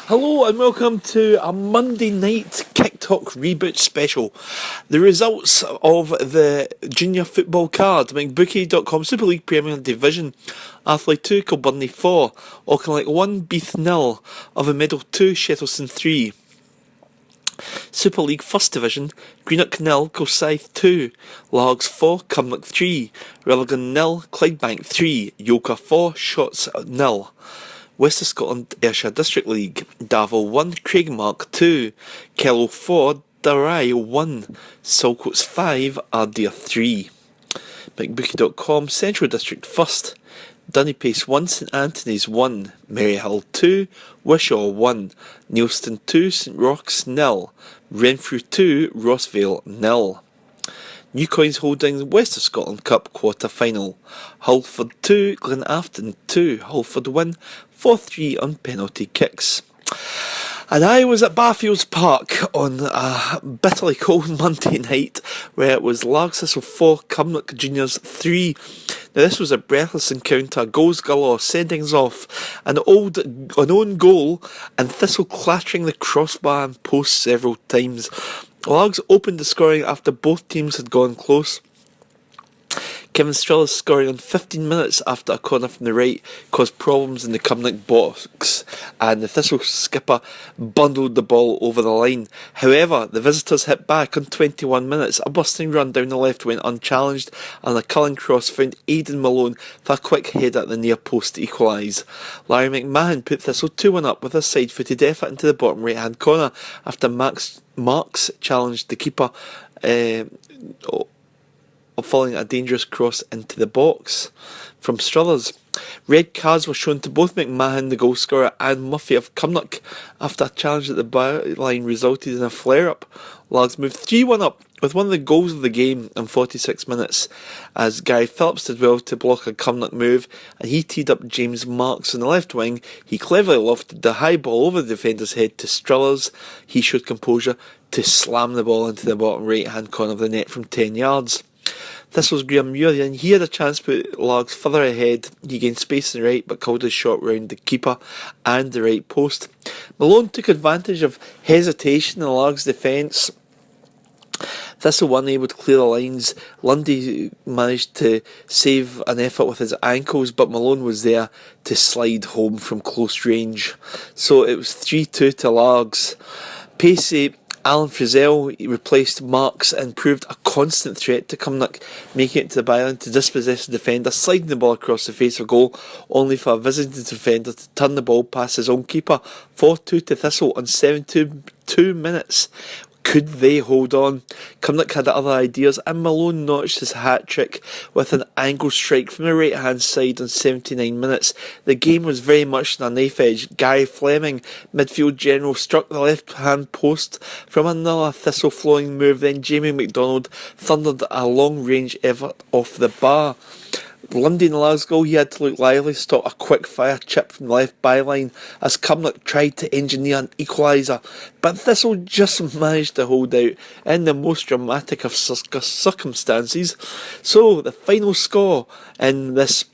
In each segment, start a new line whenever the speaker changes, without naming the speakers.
Hello and welcome to a Monday night KicktalkReboot special. The results of the junior football card: McBookie.com Super League Premier Division. Athlete 2, Kilbirnie 4, Auchinleck 1, Beath 0, Middle 2, Shettleston 3. Super League First Division: Greenock 0, Kilsyth 2, Logs 4, Cumnock 3, Rutherglen 0, Clydebank 3, Yoker 4, Shotts 0. West of Scotland Ayrshire District League: Davil 1, Craigmark 2, Kello 4, Darai 1, Saltcoats 5, Ardere 3. McBookie.com Central District First: Dunnypace 1, St Anthony's 1, Maryhill 2, Wishaw 1, Neilston 2, St Roch's 0, Renfrew 2, Rossvale 0. New Coins Holdings West of Scotland Cup Quarter Final: Hullford 2, Glenafton 2, Hullford win 4-3 on penalty kicks. And I was at Barfields Park on a bitterly cold Monday night where it was Largs Thistle 4, Cumnock Juniors 3. Now this was a breathless encounter, goals galore, sendings off, an own goal and Thistle clattering the crossbar and post several times. Largs opened the scoring after both teams had gone close. Kevin Strilla's scoring on 15 minutes after a corner from the right caused problems in the Cumnock box, and the Thistle skipper bundled the ball over the line. However, the visitors hit back on 21 minutes. A busting run down the left went unchallenged, and a Cullen cross found Aidan Malone for a quick header at the near post to equalise. Larry McMahon put Thistle 2-1 up with a side-footed effort into the bottom right-hand corner after Marks challenged the keeper of following a dangerous cross into the box from Struthers. Red cards were shown to both McMahon, the goalscorer, and Murphy of Cumnock after a challenge at the byline resulted in a flare-up. Largs moved 3-1 up with one of the goals of the game in 46 minutes as Gary Phillips did well to block a Cumnock move, and he teed up James Marks on the left wing. He cleverly lofted the high ball over the defender's head to Struthers. He showed composure to slam the ball into the bottom right hand corner of the net from 10 yards. Thistle's Graham Muir, he had a chance to put Largs further ahead. He gained space in the right but called his shot round the keeper and the right post. Malone took advantage of hesitation in the Largs defence. Thistle were unable to clear the lines. Lundy managed to save an effort with his ankles, but Malone was there to slide home from close range. So it was 3-2 to Largs. Pacey Alan Frizzell replaced Marks and proved a constant threat to Cumnock, making it to the byline to dispossess the defender, sliding the ball across the face of goal, only for a visiting defender to turn the ball past his own keeper. 4-2 to Thistle on 72 minutes. Could they hold on? Cumnock had other ideas, and Malone notched his hat-trick with an angle strike from the right-hand side on 79 minutes. The game was very much on a knife edge. Gary Fleming, midfield general, struck the left-hand post from another Thistle-flowing move. Then Jamie McDonald thundered a long-range effort off the bar. Lundy in the last goal, he had to look lively to stop a quick fire chip from the left byline as Cumnock tried to engineer an equaliser, but Thistle just managed to hold out in the most dramatic of circumstances. So the final score in this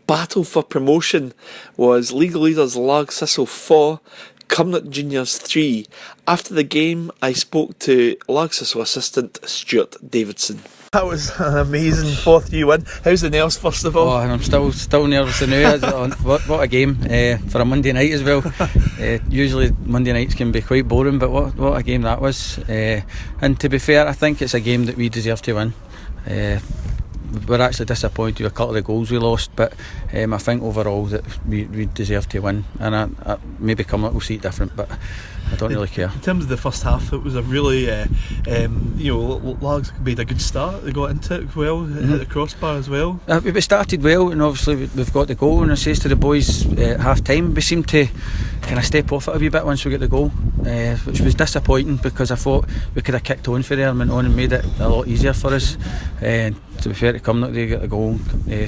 battle for promotion was league leaders Largs Thistle 4, Cumnock Juniors 3. After the game, I spoke to Largs Thistle assistant Stuart Davidson. That was an amazing 4-3 win. How's the nerves, first of all?
Oh, I'm still nervous now. What a game for a Monday night as well. Usually Monday nights can be quite boring, but what a game that was. And to be fair, I think it's a game that we deserve to win. We're actually disappointed with a couple of the goals we lost, but I think overall that we deserve to win. And I maybe Cumnock will see it different, but I don't really care.
In terms of the first half, it was a really, Largs made a good start. They got into it well, hit the crossbar as well.
We started well, and obviously we've got the goal. And I says to the boys at half time, we seemed to kind of step off it a wee bit once we got the goal, which was disappointing because I thought we could have kicked on for there and went on and made it a lot easier for us. To be fair to Cumnock, they got the goal,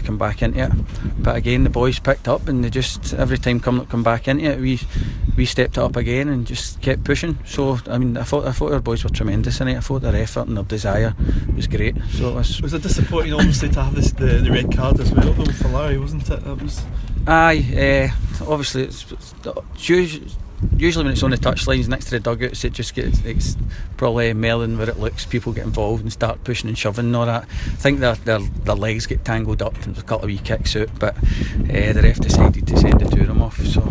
come back into it. But again, the boys picked up, and they just every time Cumnock come back into it, we stepped it up again and just kept pushing. So I mean, I thought our boys were tremendous in it. I thought their effort and their desire was great. So it was
disappointing, obviously, to have the red card as well, though, for Larry, wasn't it? That was.
Aye, obviously usually when it's on the touchlines next to the dugouts, it's probably merely where it looks. People get involved and start pushing and shoving and all that. I think their legs get tangled up and there's a couple of wee kicks out, but the ref decided to send the two of them off. So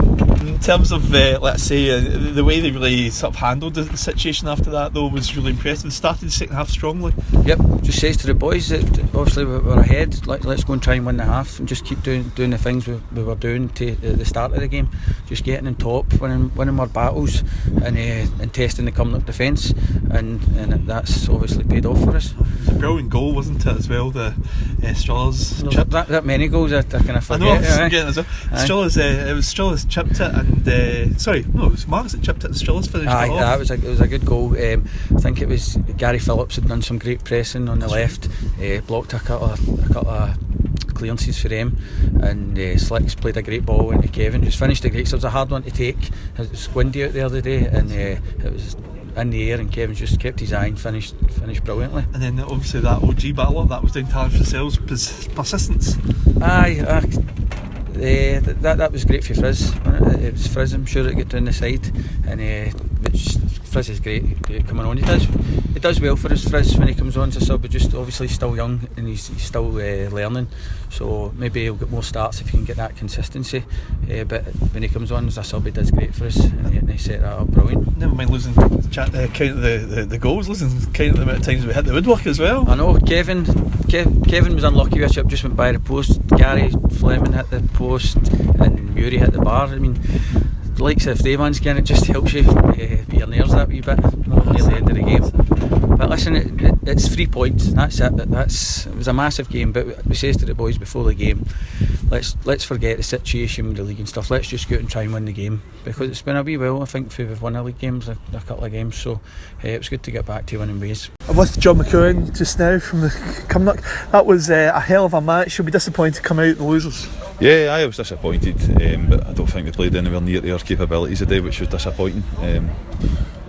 in terms of let's say the way they really sort of handled the situation after that, though, was really impressive. They started the second half strongly.
Yep, just says to the boys that obviously we're ahead. Let's go and try and win the half and just keep doing the things we were doing at the start of the game. Just getting on top, winning more battles and testing the Cumnock defence, and that's obviously paid off for us.
It was a brilliant goal, wasn't it, as well? The Strullers chip.
That many goals I kind of forget.
I know, I'm forgetting as well. Strullers, it was Strullers chipped it, and it was Marks that chipped it and Strullers finished it off.
It was a good goal. I think it was Gary Phillips had done some great pressing on the left, blocked a couple of clearances for them, and Slicks played a great ball into Kevin, who's finished it great. So it was a hard one to take. It was windy out there the day, and it was in the air, and Kevin just kept his eye and finished brilliantly.
And then obviously that OG battle, that was down to themselves, persistence.
That was great for Frizz. It was Frizz, I'm sure, it got down the side, and Frizz is great coming on. He does well for us, Frizz, when he comes on as a sub, but just obviously still young and he's still learning, so maybe he'll get more starts if he can get that consistency, but when he comes on as a sub he does great for us, and he set that up brilliant.
Never mind losing count of the goals, losing count of the amount of times we hit the woodwork as well.
I know, Kevin was unlucky with a chip, just went by the post. Gary Fleming hit the post and Muri hit the bar. I mean, the likes of they ones can, it just helps you with your nerves that wee bit near the end of the game. But listen, it's 3 points, that's it. It was a massive game, but we says to the boys before the game, let's forget the situation with the league and stuff. Let's just go out and try and win the game, because it's been a wee while. I think we've won a league games, a couple of games, so it was good to get back to winning ways.
I'm with John McCowan just now from the Cumnock. That was a hell of a match. You'll be disappointed to come out the losers.
Yeah, I was disappointed, but I don't think they played anywhere near their capabilities today, which was disappointing.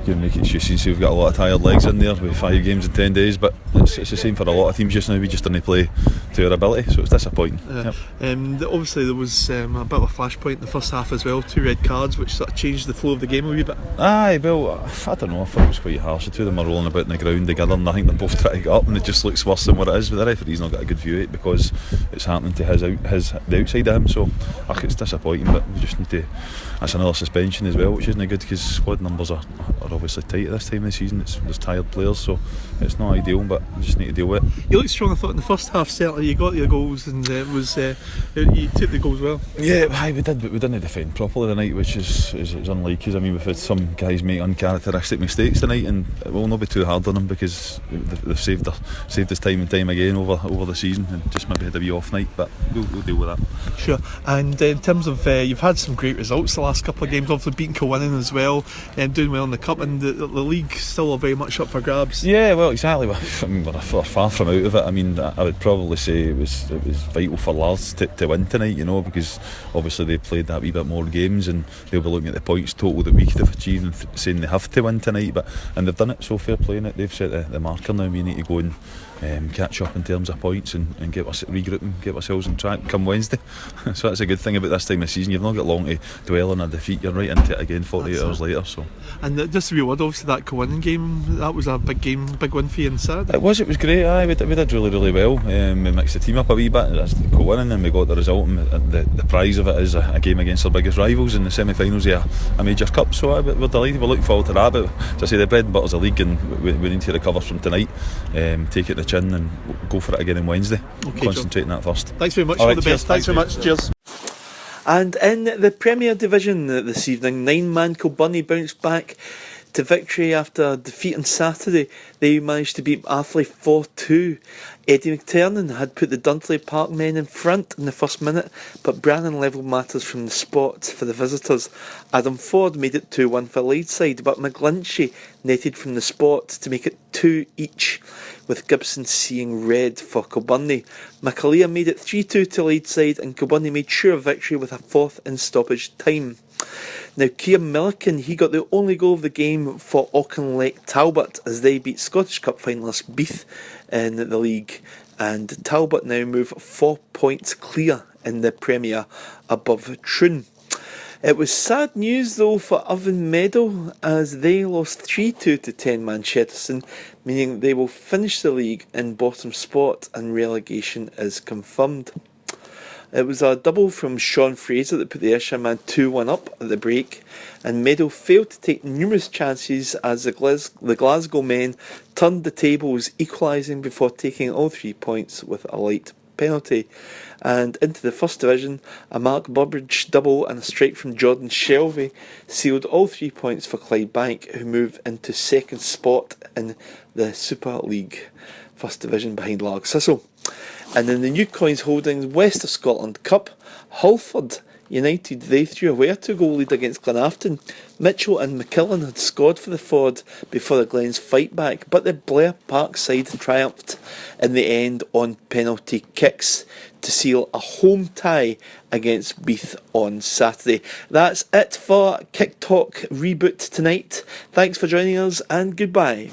You make excuses. We've got a lot of tired legs in there with 5 games in 10 days, but it's the same for a lot of teams just now. We just didn't play to our ability, so it's disappointing. Yep.
Obviously there was a bit of a flashpoint in the first half as well, 2 red cards, which sort of changed the flow of the game a wee bit.
Aye, well, I don't know, I thought it was quite harsh. The two of them are rolling about in the ground together, and I think they're both trying to get up, and it just looks worse than what it is. But the referee's not got a good view of it because it's happening to the outside of him, so it's disappointing, but we just need to. That's another suspension as well, which isn't good because squad numbers are obviously tight at this time of the season. There's tired players, so it's not ideal, but we just need to deal with it.
You looked strong, I thought, in the first half. Certainly you got your goals, and you took the goals well.
Yeah, we did, but we didn't defend properly tonight, which is unlike us. I mean, we've had some guys make uncharacteristic mistakes tonight, and it will not be too hard on them because they've saved us time and time again over the season, and just maybe had a wee off night, but we'll deal with that.
Sure. And in terms of you've had some great results the last couple of games, obviously beating Kilwinning as well, and doing well in the cup, and the league still very much up for grabs.
Yeah, well, exactly. I mean, we're far from out of it. I mean, I would probably say it was vital for Lars to win tonight, because obviously they played that wee bit more games, and they'll be looking at the points total that we could have achieved and saying they have to win tonight, and they've done it, so fair play in it. They've set the marker now. We need to go and catch up in terms of points and regroup and get ourselves on track come Wednesday. So that's a good thing about this time of season. You've not got long to dwell on a defeat. You're right into it again 48 hours later. So. And
just to be word, obviously that Kilwinning game, that was a big game, big win for you on Saturday.
It was great. Aye, we did really well. We mixed the team up a wee bit. That's Kilwinning, and we got the result. And the prize of it is a game against our biggest rivals in the semi-finals of a major cup. So we're delighted. We're looking forward to that. But as I say, the bread and butter's a league, and we need to recover from tonight. Take it to the chin and go for it again on Wednesday.
Okay,
concentrating that first.
Thanks very much. All the best. Thanks very much. Cheers. And in the Premier Division this evening, 9-man Kilbunny bounced back to victory after a defeat on Saturday. They managed to beat Athley 4-2. Eddie McTernan had put the Duntley Park men in front in the first minute, but Brannan levelled matters from the spot for the visitors. Adam Ford made it 2-1 for Leadside, but McGlinchey netted from the spot to make it 2 each, with Gibson seeing red for Kilbunny. McAleer made it 3-2 to Leadside, and Kilbunny made sure of victory with a 4th in stoppage time. Now, Ciaran Milliken, he got the only goal of the game for Auchinleck Talbot as they beat Scottish Cup finalists Beath in the league. and Talbot now move 4 points clear in the Premier above Troon. It was sad news though for Oven Meadow as they lost 3-2 to 10-man Shetterson, meaning they will finish the league in bottom spot and relegation is confirmed. It was a double from Sean Fraser that put the Ayrshire man 2-1 up at the break, and Meadow failed to take numerous chances as the Glasgow men turned the tables, equalising before taking all 3 points with a late penalty. And into the First Division, a Mark Burbridge double and a strike from Jordan Shelvey sealed all 3 points for Clydebank, who move into second spot in the Super League First Division behind Larg Thistle. And in the New Coins Holdings West of Scotland Cup, Halford United, they threw away a 2-goal lead against Glenafton. Mitchell and McKillen had scored for the Ford before the Glens fight back, but the Blair Park side triumphed in the end on penalty kicks to seal a home tie against Beath on Saturday. That's it for Kick Talk Reboot tonight. Thanks for joining us and goodbye.